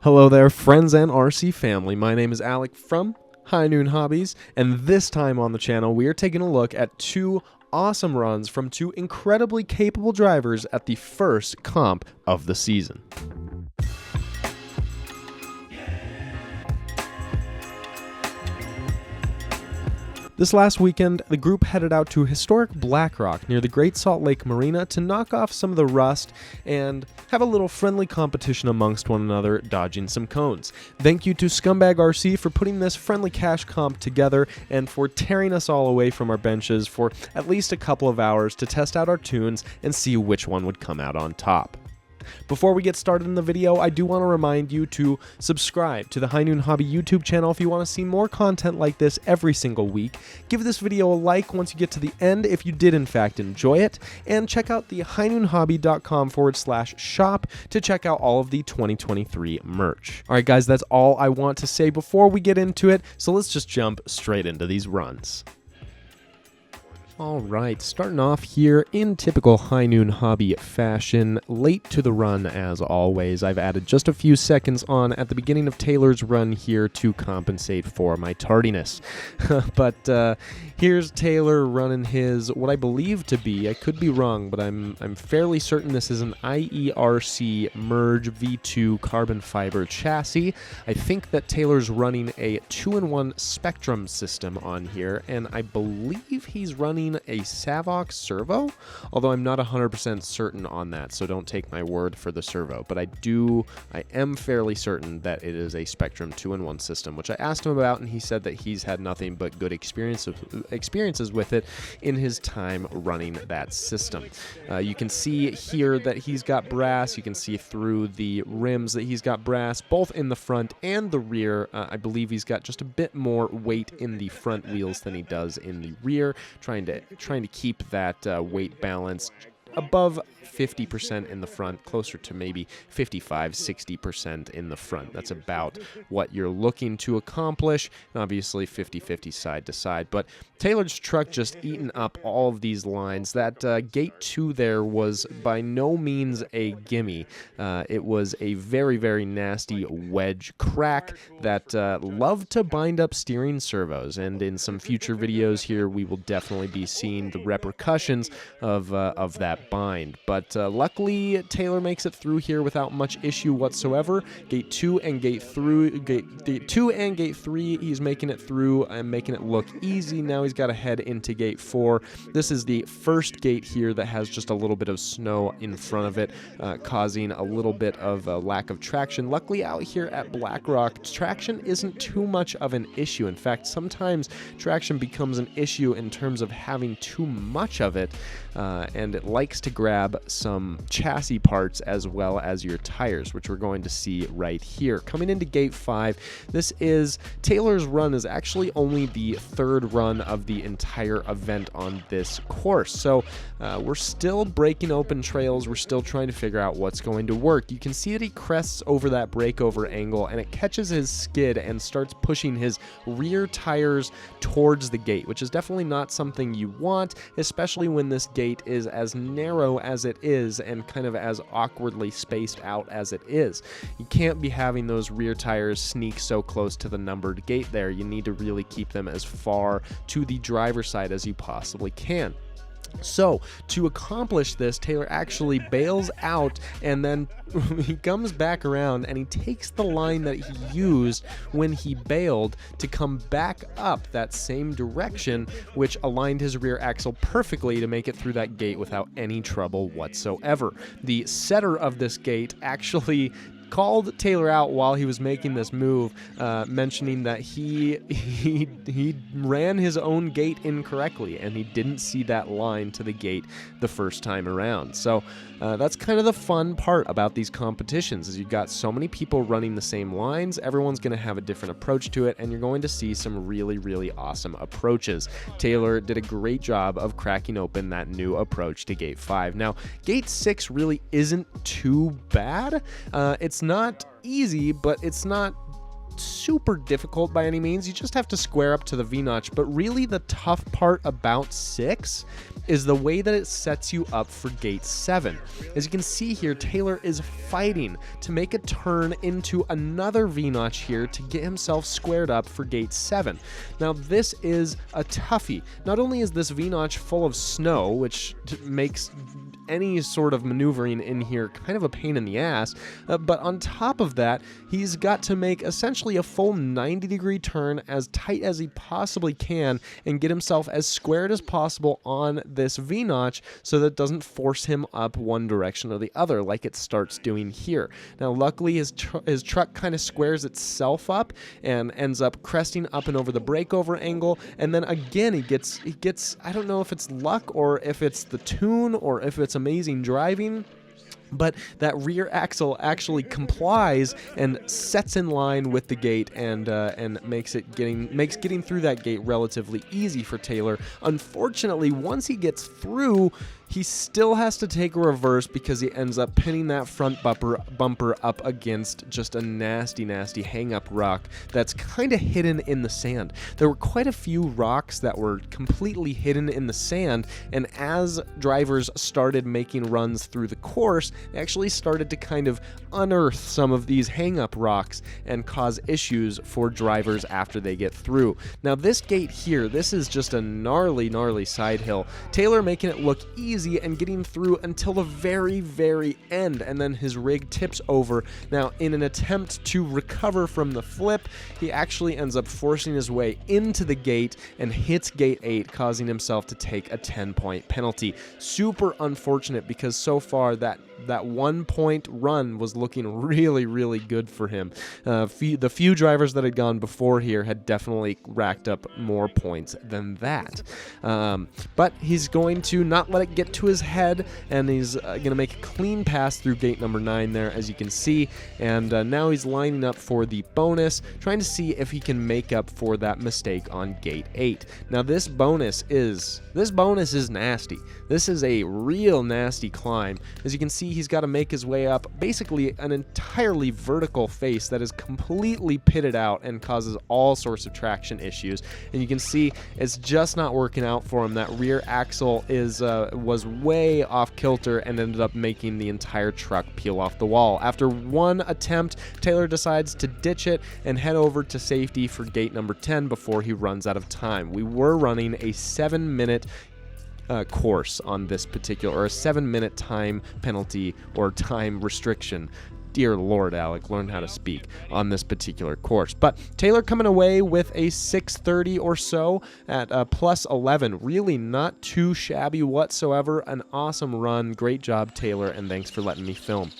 Hello there, friends and RC family. My name is Alec from High Noon Hobbies, and this time on the channel, we are taking a look at two awesome runs from two incredibly capable drivers at the first comp of the season. This last weekend, the group headed out to historic Black Rock near the Great Salt Lake Marina to knock off some of the rust and have a little friendly competition amongst one another, dodging some cones. Thank you to Scumbag RC for putting this friendly cash comp together and for tearing us all away from our benches for at least a couple of hours to test out our tunes and see which one would come out on top. Before we get started in the video, I do want to remind you to subscribe to the High Noon Hobby YouTube channel if you want to see more content like this every single week. Give this video a like once you get to the end if you did in fact enjoy it, and check out the highnoonhobby.com/shop to check out all of the 2023 merch. Alright guys, that's all I want to say before we get into it, so let's just jump straight into these runs. Alright, starting off here in typical High Noon Hobby fashion, late to the run as always. I've added just a few seconds on at the beginning of Taylor's run here to compensate for my tardiness. But here's Taylor running his, what I believe to be, I could be wrong, but I'm fairly certain this is an IERC Merge V2 carbon fiber chassis. I think that Taylor's running a 2-in-1 Spectrum system on here, and I believe he's running a Savox servo, although I'm not 100% certain on that, so don't take my word for the servo, but I am fairly certain that it is a Spectrum 2-in-1 system, which I asked him about, and he said that he's had nothing but good experiences with it in his time running that system. You can see here that he's got brass. You can see through the rims that he's got brass, both in the front and the rear. I believe he's got just a bit more weight in the front wheels than he does in the rear, trying to keep that weight balance above 50% in the front, closer to maybe 55-60% in the front. That's about what you're looking to accomplish, and obviously 50-50 side to side. But Taylor's truck just eaten up all of these lines. That gate 2 there was by no means a gimme. It was a very, very nasty wedge crack that loved to bind up steering servos, and in some future videos here we will definitely be seeing the repercussions of that bind. But luckily Taylor makes it through here without much issue whatsoever. Gate 2 and Gate 3, he's making it through and making it look easy. Now he's got to head into Gate 4. This is the first gate here that has just a little bit of snow in front of it, causing a little bit of a lack of traction. Luckily out here at Black Rock, traction isn't too much of an issue. In fact, sometimes traction becomes an issue in terms of having too much of it, and it likes to grab some chassis parts as well as your tires, which we're going to see right here. Coming into Gate 5, this is Taylor's run is actually only the third run of the entire event on this course, so we're still breaking open trails. We're still trying to figure out what's going to work. You can see that he crests over that breakover angle, and it catches his skid and starts pushing his rear tires towards the gate, which is definitely not something you want, especially when this gate is as narrow as it is and kind of as awkwardly spaced out as it is. You can't be having those rear tires sneak so close to the numbered gate there. You need to really keep them as far to the driver's side as you possibly can. So, to accomplish this, Taylor actually bails out, and then he comes back around and he takes the line that he used when he bailed to come back up that same direction, which aligned his rear axle perfectly to make it through that gate without any trouble whatsoever. The setter of this gate actually called Taylor out while he was making this move, mentioning that he ran his own gate incorrectly and he didn't see that line to the gate the first time around. So that's kind of the fun part about these competitions, is you've got so many people running the same lines. Everyone's going to have a different approach to it, and you're going to see some really, really awesome approaches. Taylor did a great job of cracking open that new approach to Gate 5. Now, Gate 6 really isn't too bad. It's not easy, but it's not super difficult by any means. You just have to square up to the V-notch, but really the tough part about 6 is the way that it sets you up for gate 7. As you can see here, Taylor is fighting to make a turn into another V-notch here to get himself squared up for gate 7. Now this is a toughie. Not only is this V-notch full of snow, which makes any sort of maneuvering in here kind of a pain in the ass, but on top of that, he's got to make essentially a full 90-degree turn as tight as he possibly can and get himself as squared as possible on this V-notch so that it doesn't force him up one direction or the other like it starts doing here. Now luckily his truck kind of squares itself up and ends up cresting up and over the breakover angle, and then again he gets I don't know if it's luck or if it's the tune or if it's amazing driving, but that rear axle actually complies and sets in line with the gate and makes getting through that gate relatively easy for Taylor. Unfortunately, once he gets through, he still has to take a reverse because he ends up pinning that front bumper up against just a nasty hang-up rock that's kind of hidden in the sand. There were quite a few rocks that were completely hidden in the sand, and as drivers started making runs through the course, they actually started to kind of unearth some of these hang-up rocks and cause issues for drivers after they get through. Now this gate here, this is just a gnarly side hill. Taylor making it look easy and getting through until the very end, and then his rig tips over. Now in an attempt to recover from the flip, he actually ends up forcing his way into the gate and hits gate 8, causing himself to take a 10-point penalty. Super unfortunate because so far that 1-point run was looking really good for him. The few drivers that had gone before here had definitely racked up more points than that. But he's going to not let it get to his head, and he's going to make a clean pass through gate number 9 there, as you can see, and now he's lining up for the bonus, trying to see if he can make up for that mistake on gate 8. Now this bonus is nasty. This is a real nasty climb. As you can see, he's got to make his way up basically an entirely vertical face that is completely pitted out and causes all sorts of traction issues, and you can see it's just not working out for him. That rear axle was way off kilter and ended up making the entire truck peel off the wall. After one attempt, Taylor decides to ditch it and head over to safety for gate number 10 before he runs out of time. We were running a 7-minute course on this particular, or a 7-minute time penalty or time restriction. Dear Lord, Alec, learn how to speak on this particular course. But Taylor coming away with a 630 or so at plus 11. Really not too shabby whatsoever. An awesome run. Great job, Taylor, and thanks for letting me film.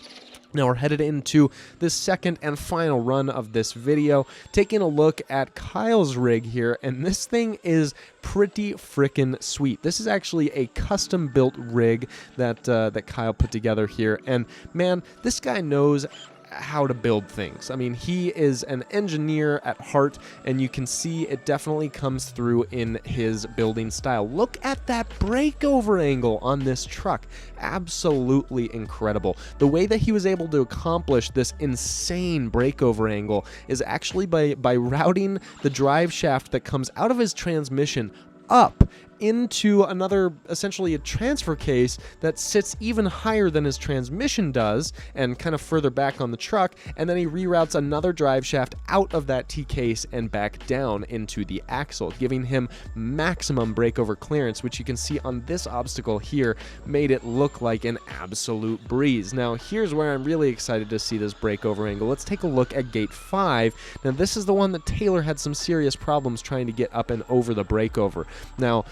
Now we're headed into the second and final run of this video, taking a look at Kyle's rig here, and this thing is pretty frickin' sweet. This is actually a custom-built rig that Kyle put together here, and man, this guy knows how to build things. I mean, he is an engineer at heart, and you can see it definitely comes through in his building style. Look at that breakover angle on this truck. Absolutely incredible. The way that he was able to accomplish this insane breakover angle is actually by routing the drive shaft that comes out of his transmission up into another, essentially a transfer case that sits even higher than his transmission does and kind of further back on the truck, and then he reroutes another drive shaft out of that T-case and back down into the axle, giving him maximum breakover clearance, which you can see on this obstacle here made it look like an absolute breeze. Now here's where I'm really excited to see this breakover angle. Let's take a look at gate 5. Now this is the one that Taylor had some serious problems trying to get up and over the breakover. Now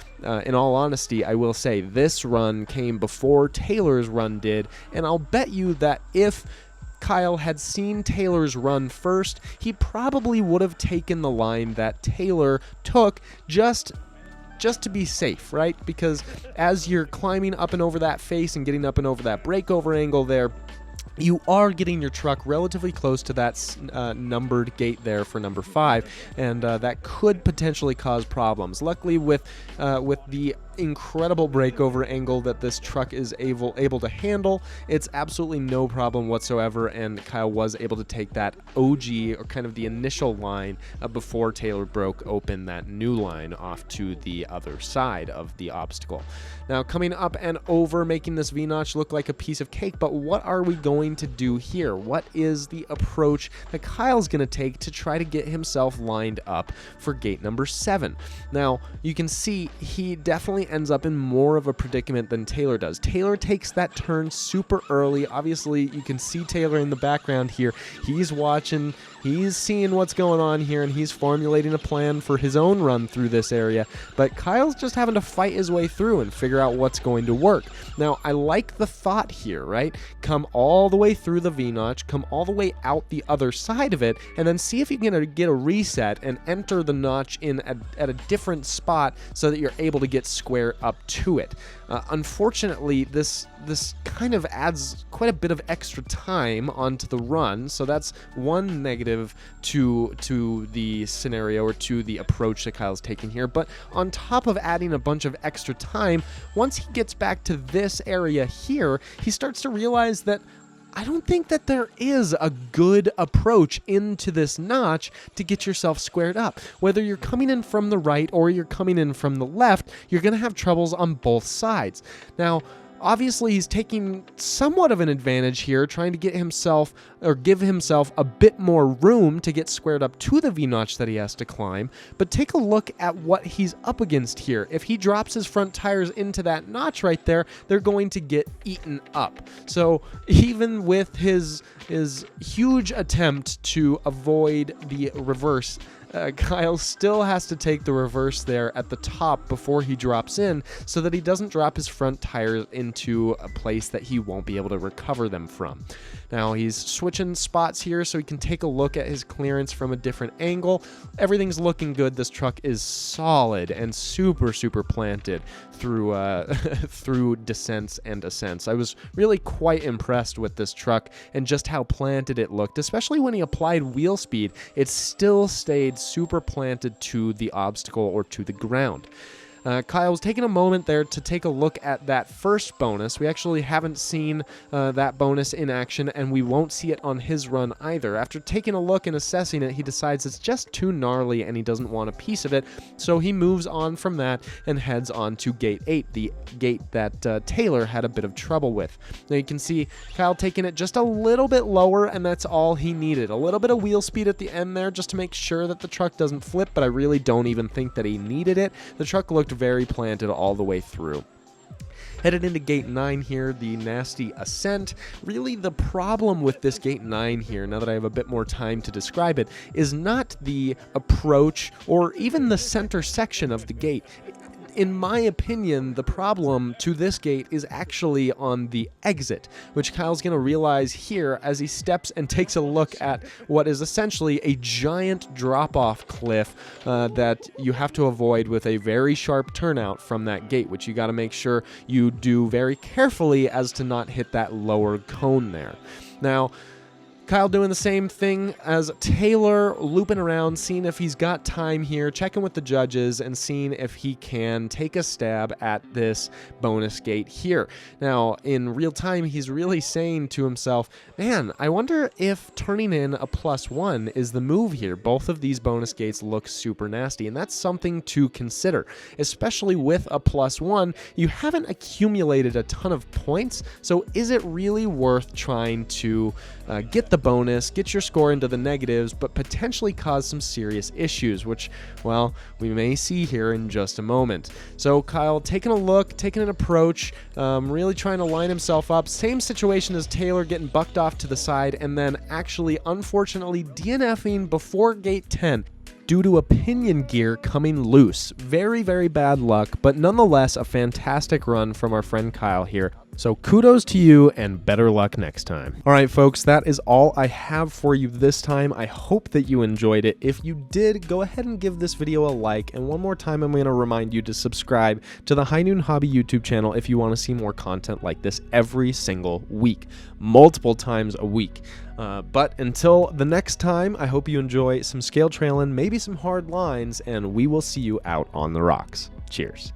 in all honesty, I will say this run came before Taylor's run did, and I'll bet you that if Kyle had seen Taylor's run first, he probably would have taken the line that Taylor took just to be safe, right? Because as you're climbing up and over that face and getting up and over that breakover angle there, you are getting your truck relatively close to that numbered gate there for number 5, and that could potentially cause problems. Luckily, with the incredible breakover angle that this truck is able to handle, it's absolutely no problem whatsoever, and Kyle was able to take that OG, or kind of the initial line, before Taylor broke open that new line off to the other side of the obstacle. Now, coming up and over, making this V-notch look like a piece of cake, but what are we going to do here? What is the approach that Kyle's going to take to try to get himself lined up for gate number 7? Now, you can see he definitely ends up in more of a predicament than Taylor does. Taylor takes that turn super early. Obviously, you can see Taylor in the background here. He's watching, he's seeing what's going on here, and he's formulating a plan for his own run through this area. But Kyle's just having to fight his way through and figure out what's going to work. Now, I like the thought here, right? Come all the way through the V-notch, come all the way out the other side of it, and then see if you can get a reset and enter the notch in at a different spot so that you're able to get square up to it. Unfortunately, this kind of adds quite a bit of extra time onto the run, so that's one negative to the scenario, or to the approach that Kyle's taking here. But on top of adding a bunch of extra time, once he gets back to this area here, he starts to realize that I don't think that there is a good approach into this notch to get yourself squared up. Whether you're coming in from the right or you're coming in from the left, you're going to have troubles on both sides. Now, obviously, he's taking somewhat of an advantage here, trying to get himself, or give himself, a bit more room to get squared up to the V-notch that he has to climb. But take a look at what he's up against here. If he drops his front tires into that notch right there, they're going to get eaten up. So even with his huge attempt to avoid the reverse, Kyle still has to take the reverse there at the top before he drops in, so that he doesn't drop his front tires into a place that he won't be able to recover them from. Now, he's switching spots here so he can take a look at his clearance from a different angle. Everything's looking good. This truck is solid and super planted through through descents and ascents. I was really quite impressed with this truck and just how planted it looked, especially when he applied wheel speed. It still stayed super planted to the obstacle or to the ground. Kyle was taking a moment there to take a look at that first bonus. We actually haven't seen that bonus in action, and we won't see it on his run either. After taking a look and assessing it, he decides it's just too gnarly and he doesn't want a piece of it, so he moves on from that and heads on to gate 8, the gate that Taylor had a bit of trouble with. Now you can see Kyle taking it just a little bit lower, and that's all he needed. A little bit of wheel speed at the end there just to make sure that the truck doesn't flip, but I really don't even think that he needed it. The truck looked very planted all the way through. Headed into gate 9 here, the nasty ascent. Really, the problem with this gate 9 here, now that I have a bit more time to describe it, is not the approach or even the center section of the gate. In my opinion, the problem to this gate is actually on the exit, which Kyle's going to realize here as he steps and takes a look at what is essentially a giant drop-off cliff that you have to avoid with a very sharp turnout from that gate, which you got to make sure you do very carefully as to not hit that lower cone there. Now, Kyle doing the same thing as Taylor, looping around, seeing if he's got time here, checking with the judges, and seeing if he can take a stab at this bonus gate here. Now, in real time, he's really saying to himself, man, I wonder if turning in a +1 is the move here. Both of these bonus gates look super nasty, and that's something to consider. Especially with a +1, you haven't accumulated a ton of points, so is it really worth trying to get the bonus, get your score into the negatives, but potentially cause some serious issues, which, well, we may see here in just a moment. So Kyle taking a look, taking an approach, really trying to line himself up. Same situation as Taylor, getting bucked off to the side, and then actually, unfortunately, DNFing before gate 10. Due to a pinion gear coming loose. Very bad luck, but nonetheless a fantastic run from our friend Kyle here. So kudos to you and better luck next time. All right, folks, that is all I have for you this time. I hope that you enjoyed it. If you did, go ahead and give this video a like. And one more time, I'm going to remind you to subscribe to the High Noon Hobby YouTube channel if you want to see more content like this every single week, multiple times a week. But until the next time, I hope you enjoy some scale trailing, maybe some hard lines, and we will see you out on the rocks. Cheers.